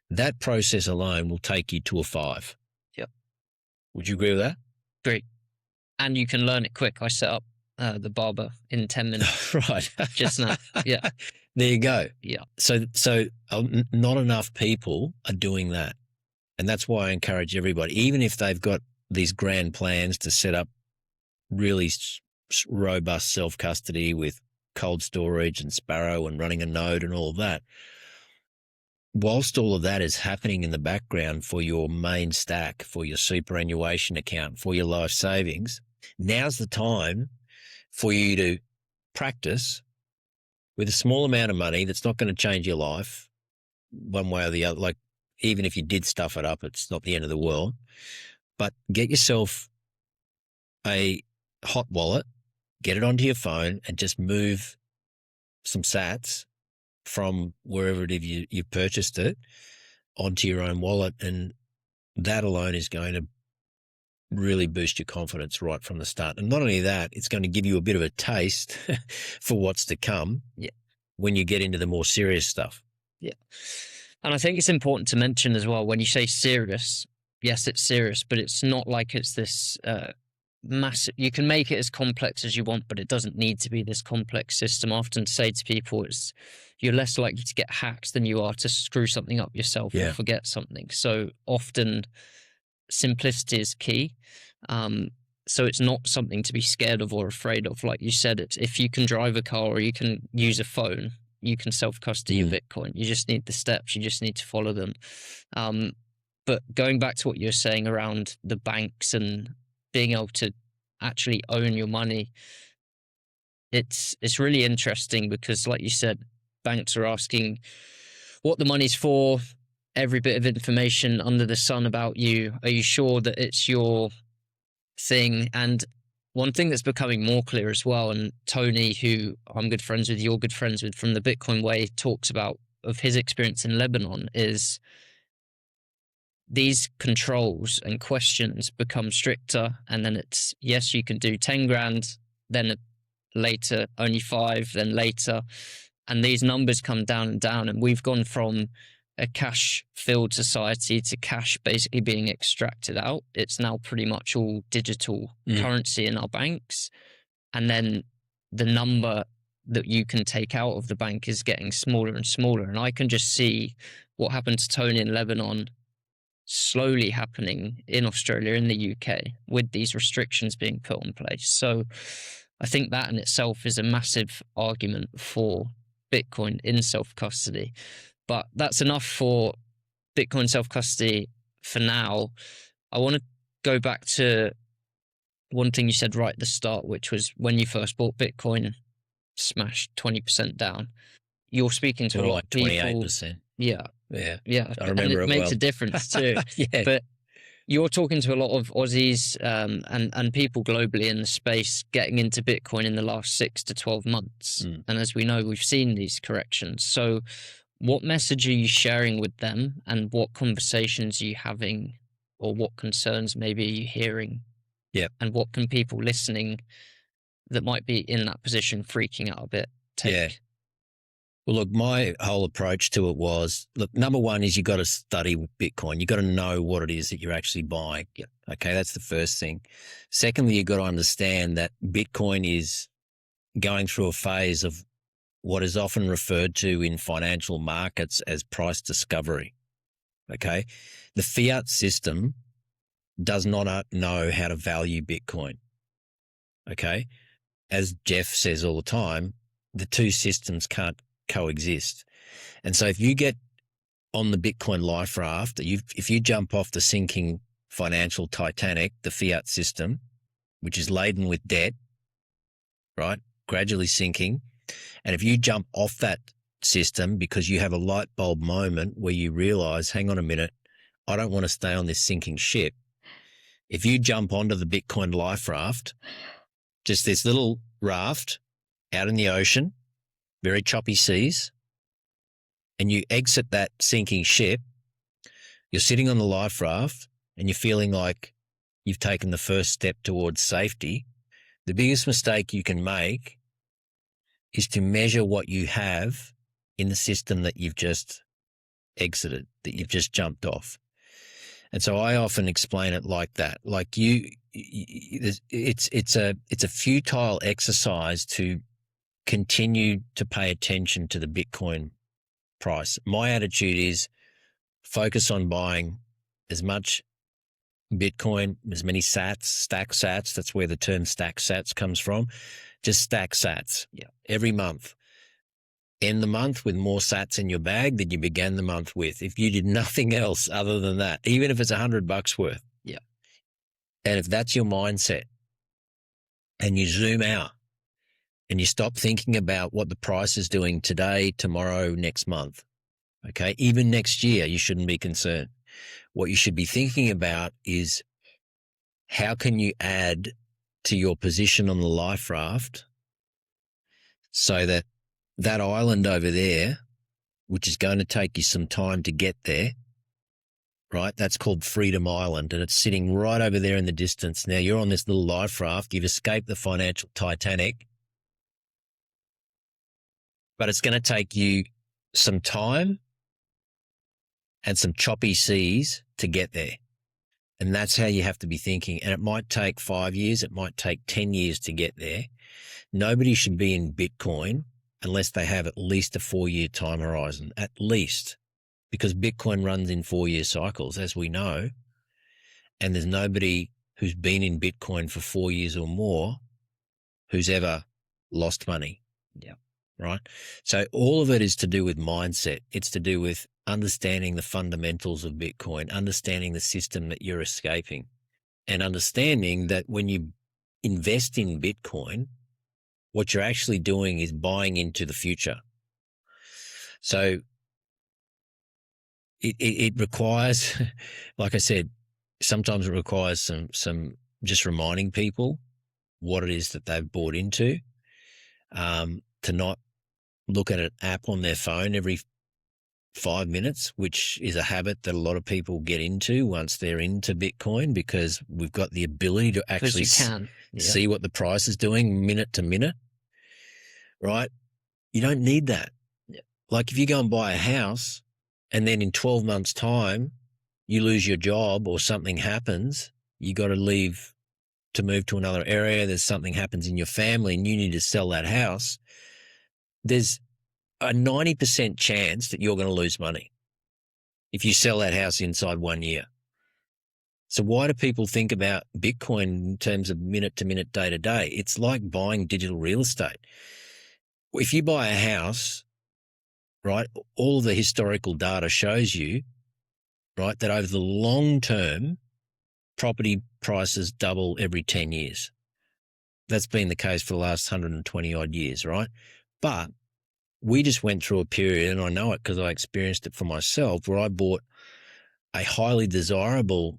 S1: that process alone will take you to a 5.
S2: Yep.
S1: Would you agree with that?
S2: Great. And you can learn it quick. I set up the barber in 10 minutes.
S1: Right.
S2: Just now. Yeah.
S1: There you go.
S2: Yeah.
S1: So not enough people are doing that. And that's why I encourage everybody, even if they've got these grand plans to set up really robust self-custody with cold storage and Sparrow and running a node and all of that, whilst all of that is happening in the background for your main stack, for your superannuation account, for your life savings, now's the time for you to practice with a small amount of money that's not going to change your life one way or the other. Like, even if you did stuff it up, it's not the end of the world. But get yourself a hot wallet, get it onto your phone, and just move some sats from wherever it is you've purchased it onto your own wallet. And that alone is going to really boost your confidence right from the start. And not only that, it's going to give you a bit of a taste for what's to come when you get into the more serious stuff.
S2: Yeah. And I think it's important to mention as well, when you say serious, yes, it's serious, but it's not like it's this massive. You can make it as complex as you want, but it doesn't need to be this complex system. I often say to people, you're less likely to get hacked than you are to screw something up yourself or forget something. So often simplicity is key. So it's not something to be scared of or afraid of. Like you said, it's, if you can drive a car or you can use a phone, you can self-custody your Bitcoin. You just need the steps. You just need to follow them. But going back to what you're saying around the banks and being able to actually own your money, it's really interesting because, like you said, banks are asking what the money's for, every bit of information under the sun about you. Are you sure that it's your thing? And one thing that's becoming more clear as well, and Tony, who I'm good friends with, you're good friends with from the Bitcoin Way, talks about of his experience in Lebanon, is these controls and questions become stricter. And then it's, yes, you can do 10 grand, then later only 5, then later. And these numbers come down and down. And we've gone from a cash-filled society to cash basically being extracted out. It's now pretty much all digital currency in our banks. And then the number that you can take out of the bank is getting smaller and smaller. And I can just see what happened to Tony in Lebanon slowly happening in Australia, in the UK, with these restrictions being put in place. So I think that in itself is a massive argument for Bitcoin in self-custody. But that's enough for Bitcoin self-custody for now. I want to go back to one thing you said right at the start, which was when you first bought Bitcoin, smashed 20% down. You're speaking to a lot of people.
S1: 28%.
S2: Yeah.
S1: I remember
S2: and it makes a difference too. But you're talking to a lot of Aussies and people globally in the space getting into Bitcoin in the last 6 to 12 months. And as we know, we've seen these corrections. So what message are you sharing with them, and what conversations are you having, or what concerns maybe are you hearing? And what can people listening that might be in that position freaking out a bit take?
S1: Well, look, my whole approach to it was, look, number one is you got to study Bitcoin. You got to know what it is that you're actually buying. Okay, that's the first thing. Secondly, you got to understand that Bitcoin is going through a phase of what is often referred to in financial markets as price discovery. Okay, the fiat system does not know how to value Bitcoin. Okay, as Jeff says all the time, the two systems can't coexist. And so if you get on the Bitcoin life raft, if you jump off the sinking financial Titanic, the fiat system, which is laden with debt, right, gradually sinking, and if you jump off that system because you have a light bulb moment where you realize, hang on a minute, I don't want to stay on this sinking ship. If you jump onto the Bitcoin life raft, just this little raft out in the ocean, very choppy seas, and you exit that sinking ship, you're sitting on the life raft and you're feeling like you've taken the first step towards safety. The biggest mistake you can make is to measure what you have in the system that you've just exited, that you've just jumped off. And so I often explain it like that. Like it's a futile exercise to continue to pay attention to the Bitcoin price. My attitude is focus on buying as much Bitcoin, as many sats, stack sats. That's where the term stack sats comes from. Just stack sats every month. End the month with more sats in your bag than you began the month with. If you did nothing else other than that, even if it's $100 worth.
S2: Yeah.
S1: And if that's your mindset and you zoom out and you stop thinking about what the price is doing today, tomorrow, next month, okay, even next year, you shouldn't be concerned. What you should be thinking about is how can you add to your position on the life raft so that that island over there, which is going to take you some time to get there, right? That's called Freedom Island, and it's sitting right over there in the distance. Now you're on this little life raft. You've escaped the financial Titanic, but it's going to take you some time and some choppy seas to get there. And that's how you have to be thinking. And it might take 5 years. It might take 10 years to get there. Nobody should be in Bitcoin unless they have at least a 4-year time horizon, at least, because Bitcoin runs in 4-year cycles, as we know. And there's nobody who's been in Bitcoin for 4 years or more who's ever lost money.
S2: Yeah.
S1: Right. So all of it is to do with mindset. It's to do with understanding the fundamentals of Bitcoin, understanding the system that you're escaping, and understanding that when you invest in Bitcoin, what you're actually doing is buying into the future. So it requires, like I said, sometimes it requires some just reminding people what it is that they've bought into, to not look at an app on their phone every 5 minutes, which is a habit that a lot of people get into once they're into Bitcoin, because we've got the ability to actually see what the price is doing minute to minute, right? You don't need that.
S2: Yeah.
S1: Like if you go and buy a house and then in 12 months' time you lose your job or something happens, you got to leave to move to another area, there's something happens in your family and you need to sell that house, there's a 90% chance that you're going to lose money if you sell that house inside 1 year. So why do people think about Bitcoin in terms of minute to minute, day to day? It's like buying digital real estate. If you buy a house, right, all of the historical data shows you, right, that over the long term, property prices double every 10 years. That's been the case for the last 120 odd years, right? But we just went through a period, and I know it because I experienced it for myself, where I bought a highly desirable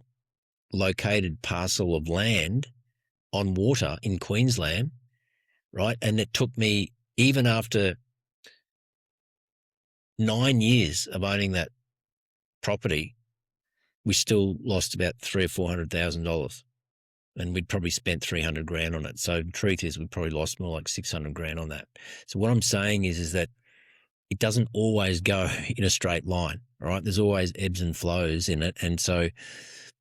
S1: located parcel of land on water in Queensland, right? And it took me, even after 9 years of owning that property, we still lost about $300,000 or $400,000, and we'd probably spent $300,000 on it. So the truth is, we probably lost more like $600,000 on that. So what I'm saying is that it doesn't always go in a straight line, right? There's always ebbs and flows in it. And so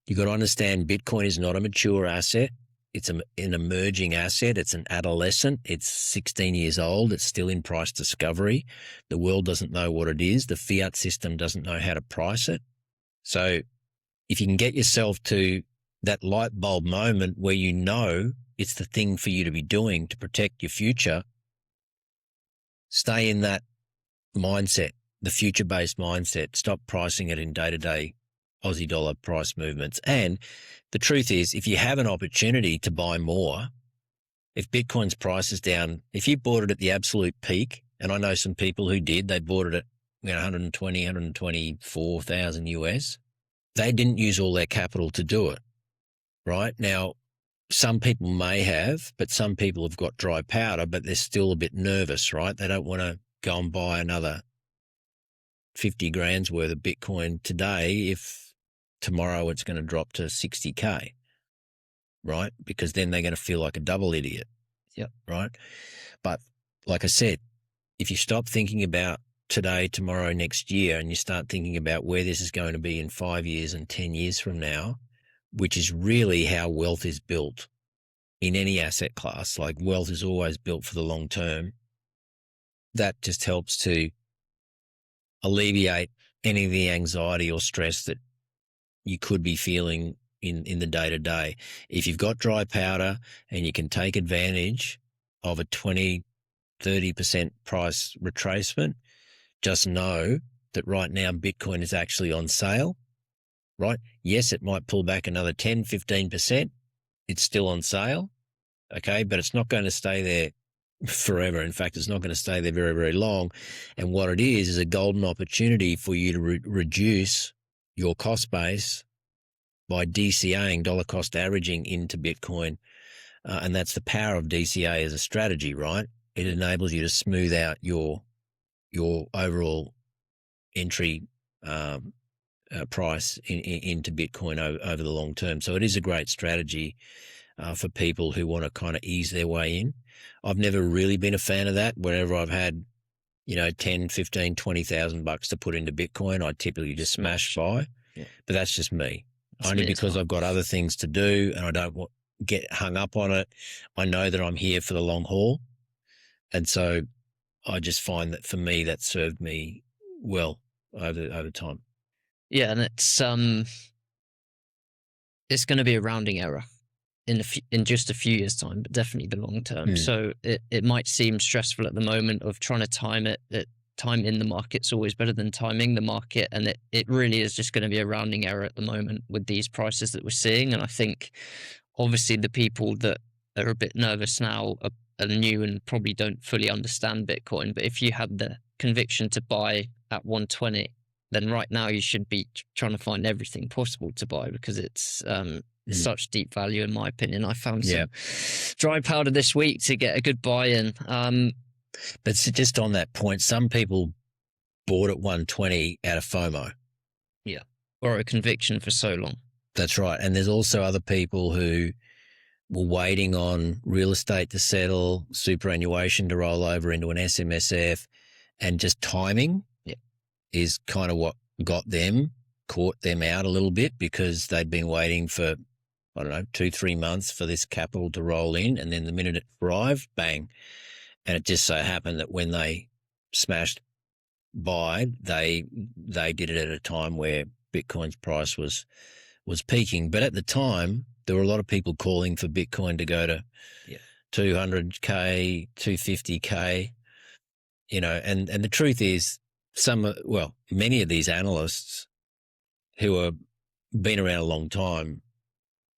S1: you've got to understand Bitcoin is not a mature asset. It's an emerging asset. It's an adolescent. It's 16 years old. It's still in price discovery. The world doesn't know what it is. The fiat system doesn't know how to price it. So if you can get yourself to that light bulb moment where you know it's the thing for you to be doing to protect your future, stay in that mindset, the future-based mindset. Stop pricing it in day-to-day Aussie dollar price movements. And the truth is, if you have an opportunity to buy more, if Bitcoin's price is down, if you bought it at the absolute peak, and I know some people who did, they bought it at 120, 124,000 US, they didn't use all their capital to do it, right? Now, some people may have, but some people have got dry powder, but they're still a bit nervous, right? They don't want to go and buy another 50 grand's worth of Bitcoin today if tomorrow it's going to drop to 60K, right? Because then they're going to feel like a double idiot.
S2: Yep.
S1: Right? But like I said, if you stop thinking about today, tomorrow, next year, and you start thinking about where this is going to be in 5 years and 10 years from now, which is really how wealth is built in any asset class, like wealth is always built for the long term, that just helps to alleviate any of the anxiety or stress that you could be feeling in the day-to-day. If you've got dry powder and you can take advantage of a 20, 30% price retracement, just know that right now Bitcoin is actually on sale, right? Yes, it might pull back another 10, 15%. It's still on sale, okay? But it's not going to stay there forever. In fact, it's not going to stay there very, very long. And what it is a golden opportunity for you to reduce your cost base by DCAing, dollar cost averaging, into Bitcoin. And that's the power of DCA as a strategy, right? It enables you to smooth out your overall entry price into Bitcoin over the long term. So it is a great strategy for people who want to kind of ease their way in. I've never really been a fan of that. Whenever I've had, 10, 15, 20,000 bucks to put into Bitcoin, I typically just smash buy. Yeah. But that's just me. Only because I've got other things to do and I don't get hung up on it. I know that I'm here for the long haul. And so I just find that for me, that served me well over time.
S2: Yeah, and it's going to be a rounding error in just a few years' time, but definitely the long term. So it might seem stressful at the moment of trying to time it. Time in the market's always better than timing the market, and it really is just going to be a rounding error at the moment with these prices that we're seeing. And I think obviously the people that are a bit nervous now are new and probably don't fully understand Bitcoin, but if you had the conviction to buy at 120, then right now you should be trying to find everything possible to buy, because it's such deep value, in my opinion. I found some dry powder this week to get a good buy in.
S1: But just on that point, some people bought at 120 out of FOMO.
S2: Yeah. Or a conviction for so long.
S1: That's right. And there's also other people who were waiting on real estate to settle, superannuation to roll over into an SMSF, and just timing is kind of what caught them out a little bit, because they'd been waiting for, 2-3 months for this capital to roll in. And then the minute it arrived, bang. And it just so happened that when they smashed buy, they did it at a time where Bitcoin's price was peaking. But at the time, there were a lot of people calling for Bitcoin to go to 200K, 250K, and the truth is many of these analysts who have been around a long time,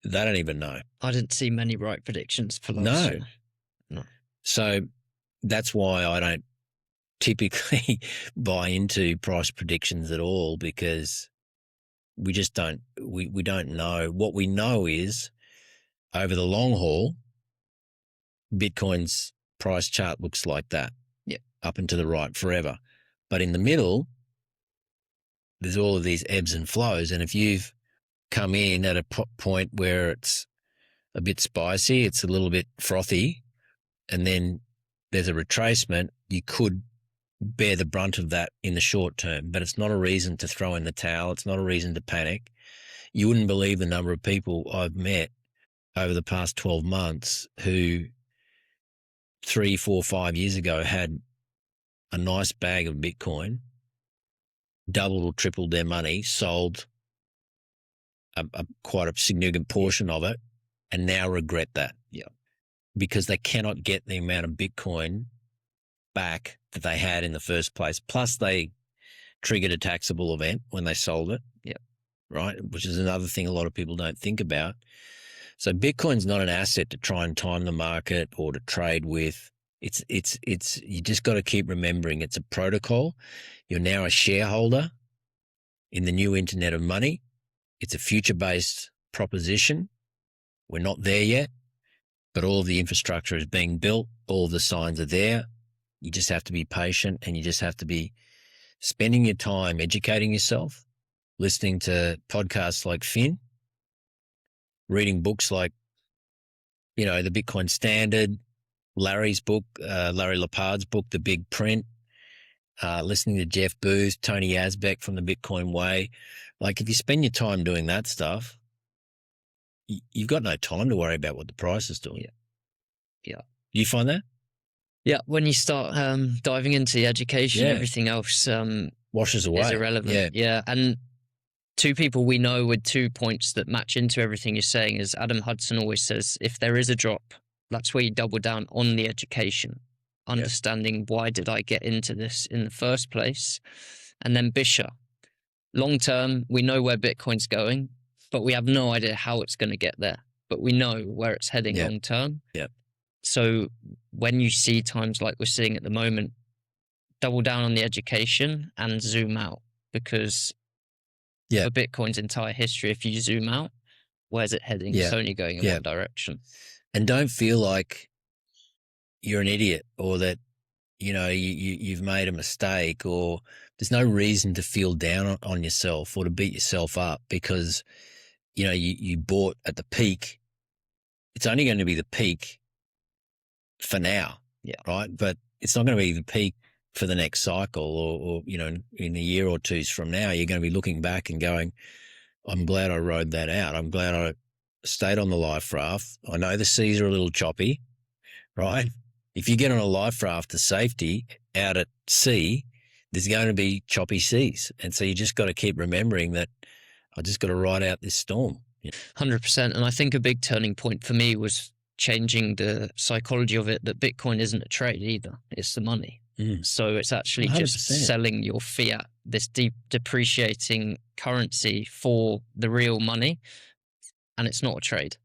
S1: they don't even know.
S2: I didn't see many right predictions for last year. No.
S1: So that's why I don't typically buy into price predictions at all, because we just don't know. What we know is over the long haul, Bitcoin's price chart looks like that.
S2: Yeah.
S1: Up and to the right forever. But in the middle, there's all of these ebbs and flows. And if you've come in at a point where it's a bit spicy, it's a little bit frothy, and then there's a retracement, you could bear the brunt of that in the short term. But it's not a reason to throw in the towel. It's not a reason to panic. You wouldn't believe the number of people I've met over the past 12 months who 3, 4, 5 years ago had a nice bag of Bitcoin, doubled or tripled their money, sold quite a significant portion of it, and now regret that.
S2: Yeah.
S1: Because they cannot get the amount of Bitcoin back that they had in the first place. Plus they triggered a taxable event when they sold it.
S2: Yeah.
S1: Right. Which is another thing a lot of people don't think about. So Bitcoin's not an asset to try and time the market or to trade with. It's you just got to keep remembering it's a protocol. You're now a shareholder in the new internet of money. It's a future-based proposition. We're not there yet, but all of the infrastructure is being built. All of the signs are there. You just have to be patient, and you just have to be spending your time educating yourself, listening to podcasts like Finn, reading books like, The Bitcoin Standard, Larry's book, Larry Lepard's book, The Big Print, listening to Jeff Booth, Tony Yazbek from The Bitcoin Way. Like, if you spend your time doing that stuff, you've got no time to worry about what the price is doing.
S2: Yeah.
S1: Do you find that?
S2: Yeah. When you start diving into the education, everything else
S1: washes away.
S2: is irrelevant.
S1: Yeah.
S2: And two people we know with 2 points that match into everything you're saying is Adam Hudson always says, if there is a drop, that's where you double down on the education, understanding why did I get into this in the first place? And then Bisha, long term, we know where Bitcoin's going, but we have no idea how it's going to get there, but we know where it's heading long term. So when you see times like we're seeing at the moment, double down on the education and zoom out, because for Bitcoin's entire history, if you zoom out, where's it heading? It's only going in one direction.
S1: And don't feel like you're an idiot or that, you know, you've made a mistake, or there's no reason to feel down on yourself or to beat yourself up because, you know, you bought at the peak. It's only going to be the peak for now, right? But it's not going to be the peak for the next cycle or, you know, in a year or two's from now. You're going to be looking back and going, I'm glad I rode that out. I'm glad I stayed on the life raft. I know the seas are a little choppy, right? If you get on a life raft to safety out at sea, there's going to be choppy seas. And so you just got to keep remembering that I just got to ride out this storm.
S2: 100%. And I think a big turning point for me was changing the psychology of it, that Bitcoin isn't a trade either. It's the money. So it's actually 100%. Just selling your fiat, this deep depreciating currency for the real money. And it's not a trade.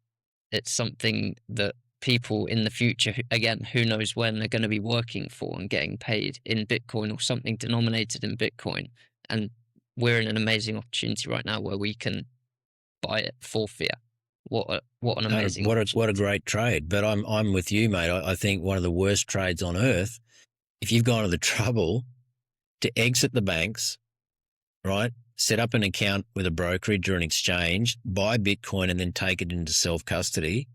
S2: It's something that people in the future, again, who knows when, they're going to be working for and getting paid in Bitcoin or something denominated in Bitcoin. And we're in an amazing opportunity right now where we can buy it for fiat. What an amazing
S1: what a great trade. But I'm with you, mate. I think one of the worst trades on earth, if you've gone to the trouble to exit the banks, right, set up an account with a brokerage or an exchange, buy Bitcoin and then take it into self-custody,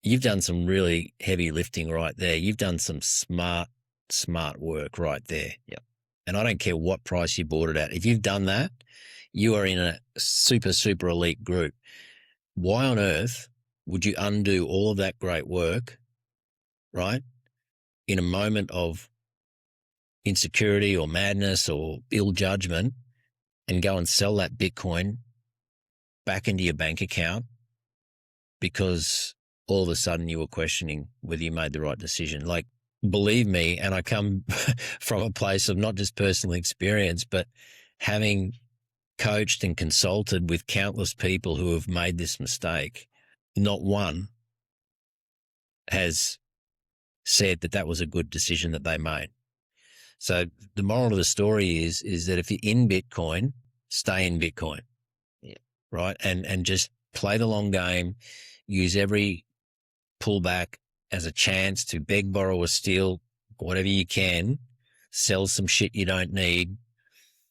S1: you've done some really heavy lifting right there. You've done some smart work right there.
S2: Yep.
S1: And I don't care what price you bought it at. If you've done that, you are in a super, super elite group. Why on earth would you undo all of that great work, right, in a moment of insecurity or madness or ill judgment and go and sell that Bitcoin back into your bank account because all of a sudden you were questioning whether you made the right decision? Like, believe me, and I come from a place of not just personal experience, but having coached and consulted with countless people who have made this mistake, not one has said that that was a good decision that they made. So the moral of the story is that if you're in Bitcoin, stay in Bitcoin, right? And just play the long game, use every pullback as a chance to beg, borrow, or steal whatever you can, sell some shit you don't need,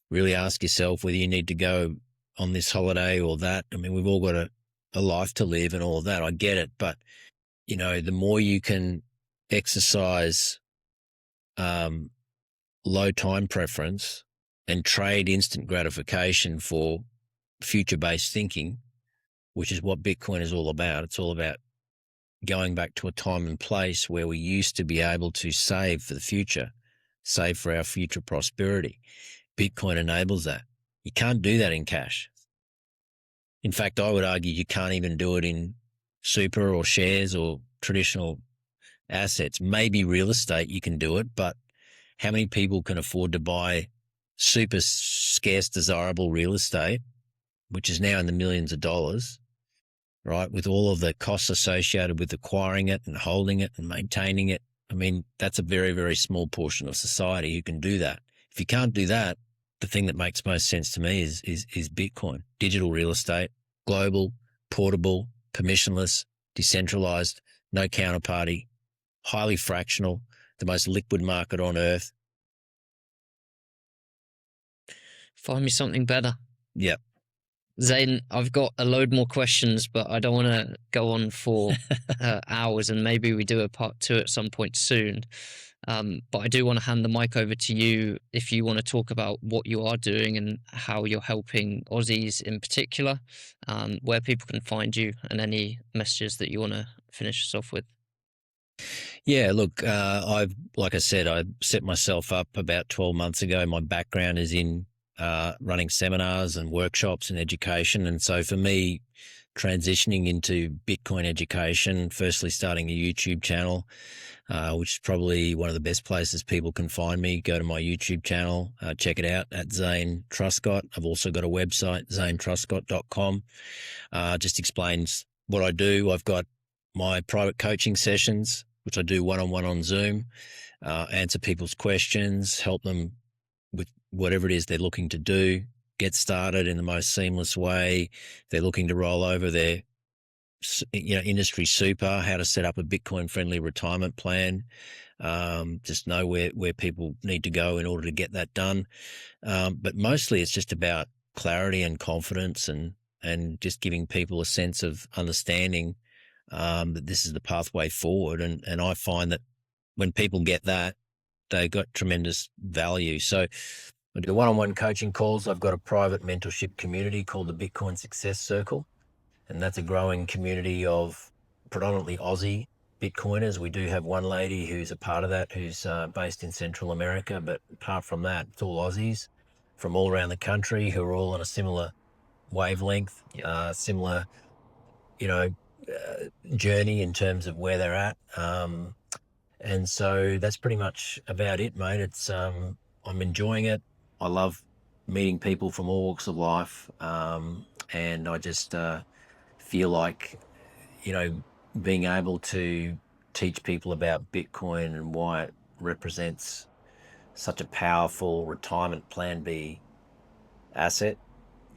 S1: really ask yourself whether you need to go on this holiday or that. I mean, we've all got a life to live and all of that. I get it. But, you know, the more you can exercise low time preference and trade instant gratification for future-based thinking, which is what Bitcoin is all about. It's all about going back to a time and place where we used to be able to save for the future, save for our future prosperity. Bitcoin enables that. You can't do that in cash. In fact, I would argue you can't even do it in super or shares or traditional assets. Maybe real estate you can do it, but how many people can afford to buy super scarce, desirable real estate, which is now in the millions of dollars, right, with all of the costs associated with acquiring it and holding it and maintaining it? I mean, that's a very, very small portion of society who can do that. If you can't do that, the thing that makes most sense to me is Bitcoin, digital real estate, global, portable, permissionless, decentralized, no counterparty, highly fractional, the most liquid market on earth.
S2: Find me something better.
S1: Yep.
S2: Zane, I've got a load more questions, but I don't want to go on for hours, and maybe we do a part 2 at some point soon. But I do want to hand the mic over to you if you want to talk about what you are doing and how you're helping Aussies in particular, where people can find you, and any messages that you want to finish us off with.
S1: Yeah, look, like I said, I set myself up about 12 months ago. My background is in running seminars and workshops and education. And so for me, transitioning into Bitcoin education, firstly starting a YouTube channel, which is probably one of the best places people can find me. Go to my YouTube channel, check it out at Zane Truscott. I've also got a website, zanetruscott.com. Just explains what I do. I've got my private coaching sessions, which I do one-on-one on Zoom, answer people's questions, help them with whatever it is they're looking to do, get started in the most seamless way. If they're looking to roll over their industry super, how to set up a Bitcoin-friendly retirement plan, just know where people need to go in order to get that done. But mostly it's just about clarity and confidence and just giving people a sense of understanding that this is the pathway forward. And I find that when people get that, they got tremendous value. So I do one-on-one coaching calls. I've got a private mentorship community called the Bitcoin Success Circle, and that's a growing community of predominantly Aussie Bitcoiners. We do have one lady who's a part of that, who's based in Central America, but apart from that, it's all Aussies from all around the country who are all on a similar wavelength, similar, journey in terms of where they're at. And so that's pretty much about it, mate. It's I'm enjoying it. I love meeting people from all walks of life, and I just feel like, being able to teach people about Bitcoin and why it represents such a powerful retirement plan B asset,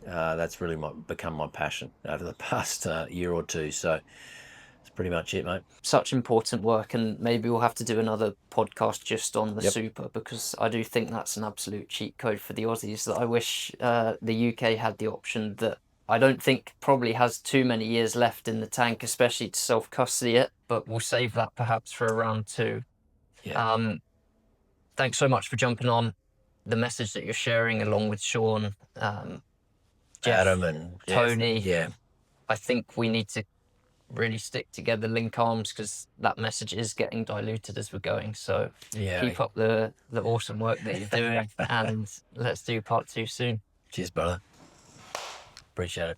S1: that's really become my passion over the past year or two. So that's pretty much it, mate.
S2: Such important work, and maybe we'll have to do another podcast just on the
S1: Yep.
S2: super, because I do think that's an absolute cheat code for the Aussies that I wish the UK had the option, that I don't think probably has too many years left in the tank, especially to self-custody it, but we'll save that perhaps for a round two.
S1: Yeah.
S2: Thanks so much for jumping on. The message that you're sharing along with Sean, Jeff,
S1: Adam and
S2: Tony.
S1: Yeah.
S2: I think we need to really stick together, link arms, because that message is getting diluted as we're going. So keep up the awesome work that you're doing, and let's do part two soon.
S1: Cheers, brother. Appreciate it.